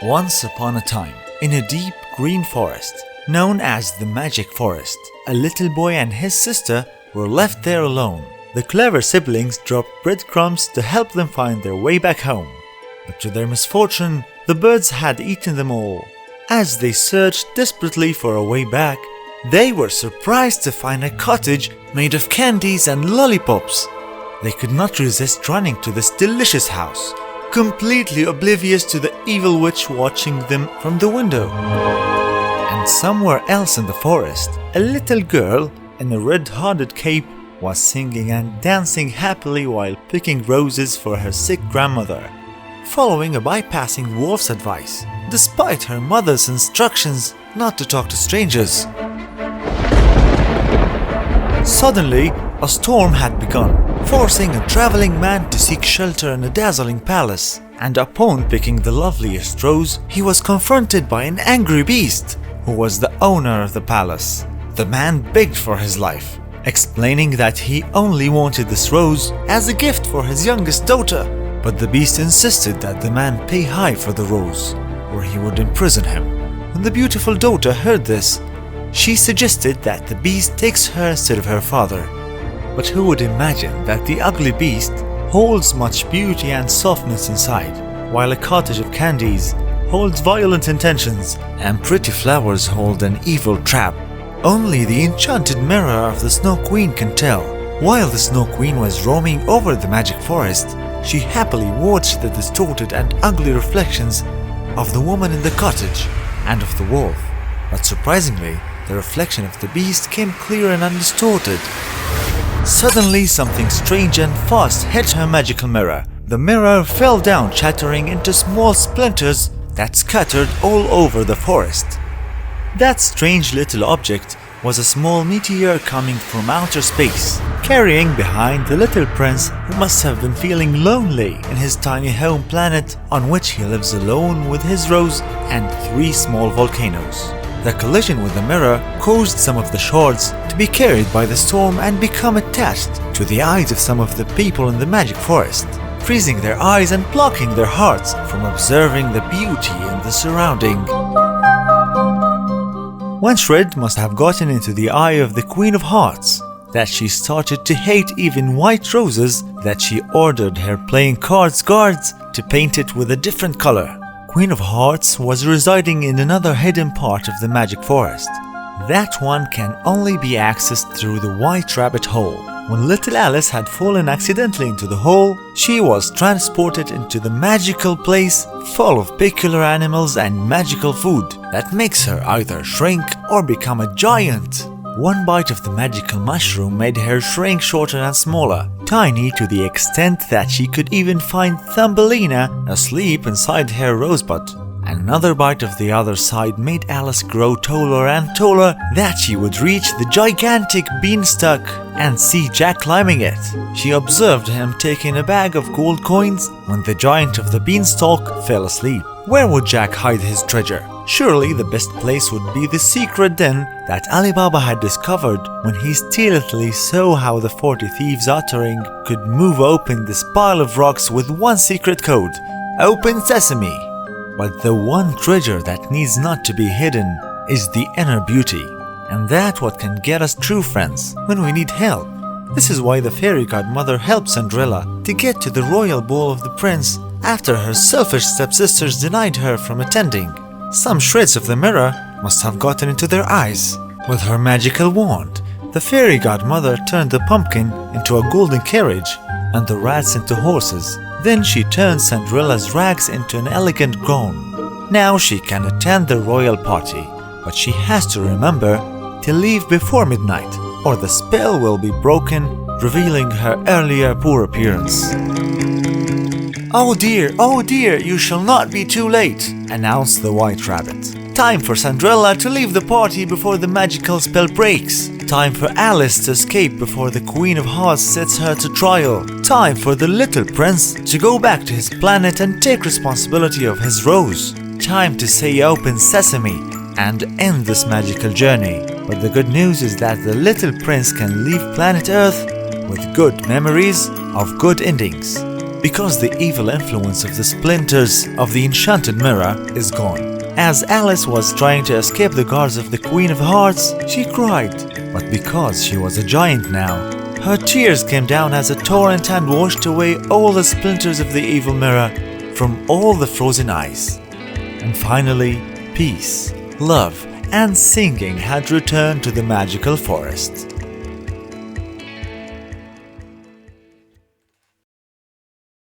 Once upon a time, in a deep green forest, known as the Magic Forest, a little boy and his sister were left there alone. The clever siblings dropped breadcrumbs to help them find their way back home. But to their misfortune, the birds had eaten them all. As they searched desperately for a way back, they were surprised to find a cottage made of candies and lollipops. They could not resist running to this delicious house, completely oblivious to the evil witch watching them from the window. And somewhere else in the forest, a little girl in a red-hearted cape was singing and dancing happily while picking roses for her sick grandmother, following a bypassing wolf's advice, despite her mother's instructions not to talk to strangers. Suddenly, a storm had begun, forcing a traveling man to seek shelter in a dazzling palace, and upon picking the loveliest rose, he was confronted by an angry beast, who was the owner of the palace. The man begged for his life, explaining that he only wanted this rose as a gift for his youngest daughter, but the beast insisted that the man pay high for the rose, or he would imprison him. When the beautiful daughter heard this, she suggested that the beast takes her instead of her father. But who would imagine that the ugly beast holds much beauty and softness inside, while a cottage of candies holds violent intentions and pretty flowers hold an evil trap? Only the enchanted mirror of the Snow Queen can tell. While the Snow Queen was roaming over the magic forest, she happily watched the distorted and ugly reflections of the woman in the cottage and of the wolf. But surprisingly, the reflection of the beast came clear and undistorted. Suddenly, something strange and fast hit her magical mirror. The mirror fell down, shattering into small splinters that scattered all over the forest. That strange little object was a small meteor coming from outer space, carrying behind the little prince who must have been feeling lonely in his tiny home planet on which he lives alone with his rose and 3 small volcanoes. The collision with the mirror caused some of the shards to be carried by the storm and become attached to the eyes of some of the people in the magic forest, freezing their eyes and blocking their hearts from observing the beauty in the surrounding. One shred must have gotten into the eye of the Queen of Hearts, that she started to hate even white roses, that she ordered her playing cards guards to paint it with a different color. Queen of Hearts was residing in another hidden part of the magic forest. That one can only be accessed through the White Rabbit Hole. When little Alice had fallen accidentally into the hole, she was transported into the magical place full of peculiar animals and magical food that makes her either shrink or become a giant. One bite of the magical mushroom made her shrink shorter and smaller, tiny to the extent that she could even find Thumbelina asleep inside her rosebud. Another bite of the other side made Alice grow taller and taller, that she would reach the gigantic beanstalk and see Jack climbing it. She observed him taking a bag of gold coins when the giant of the beanstalk fell asleep. Where would Jack hide his treasure? Surely the best place would be the secret den that Ali Baba had discovered when he stealthily saw how the 40 thieves uttering could move open this pile of rocks with one secret code: Open Sesame. But the one treasure that needs not to be hidden is the inner beauty, and that's what can get us true friends when we need help. This is why the fairy godmother helped Cinderella to get to the royal ball of the prince after her selfish stepsisters denied her from attending. Some shreds of the mirror must have gotten into their eyes. With her magical wand, the fairy godmother turned the pumpkin into a golden carriage and the rats into horses. Then she turned Cinderella's rags into an elegant gown. Now she can attend the royal party, but she has to remember to leave before midnight, or the spell will be broken, revealing her earlier poor appearance. Oh dear, you shall not be too late," announced the White Rabbit. "Time for Cinderella to leave the party before the magical spell breaks. Time for Alice to escape before the Queen of Hearts sets her to trial. Time for the little prince to go back to his planet and take responsibility of his rose. Time to say Open Sesame and end this magical journey." But the good news is that the little prince can leave planet Earth with good memories of good endings. because the evil influence of the splinters of the enchanted mirror is gone. As Alice was trying to escape the guards of the Queen of Hearts, she cried. But because she was a giant now, her tears came down as a torrent and washed away all the splinters of the evil mirror from all the frozen ice. And finally, peace, love, and singing had returned to the magical forest.